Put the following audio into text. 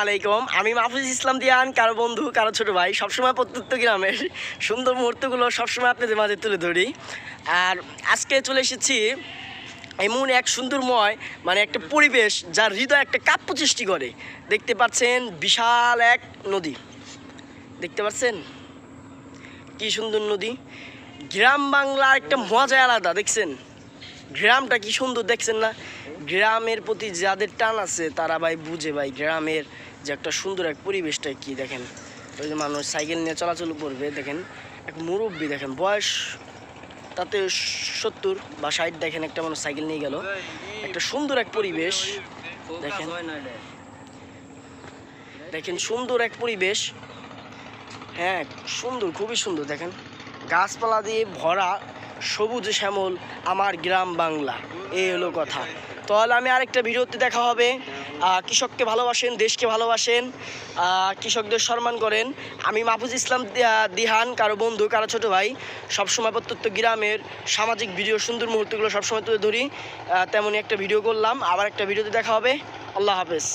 আলাইকুম, আমি মাহফুজ ইসলাম দিয়ান, কারো বন্ধু কারো ছোট ভাই। সবসময় প্রত্যন্ত গ্রামের সুন্দর মুহূর্তগুলো সবসময় আপনাদের মাঝে তুলে ধরি। আর আজকে চলে এসেছি এমন এক সুন্দরময় একটা পরিবেশ যার হৃদয় একটা কাব্য সৃষ্টি করে। দেখতে পাচ্ছেন বিশাল এক নদী, দেখতে পাচ্ছেন কি সুন্দর নদী। গ্রাম বাংলার একটা মজা আলাদা, দেখছেন গ্রামটা কি সুন্দর, দেখছেন না? গ্রামের প্রতি যাদের টান আছে তারা ভাই বুঝে ভাই গ্রামের যে একটা সুন্দর এক পরিবেশটা কি। দেখেন ওই যে মানুষ সাইকেল নিয়ে চলাচল করবে, দেখেন এক মুরব্বী, দেখেন বয়স তাতে 70 বা 60, দেখেন একটা মানুষ সাইকেল নিয়ে গেল। একটা সুন্দর এক পরিবেশ, দেখেন দেখেন সুন্দর এক পরিবেশ। হ্যাঁ সুন্দর, খুবই সুন্দর। দেখেন গাছপালা দিয়ে ভরা, সবুজ শ্যামল আমার গ্রাম বাংলা, এই হলো কথা। তাহলে আমি আরেকটা ভিডিওতে দেখা হবে। কৃষককে ভালোবাসেন, দেশকে ভালোবাসেন, কৃষকদের সম্মান করেন। আমি মাহফুজ ইসলাম দিহান, কারো বন্ধু কারো ছোট ভাই। সবসময় প্রত্যন্ত গ্রামের সামাজিক ভিডিও, সুন্দর মুহূর্তগুলো সবসময় তুলে ধরি। তেমনই একটা ভিডিও করলাম, আবার একটা ভিডিওতে দেখা হবে। আল্লাহ হাফেজ।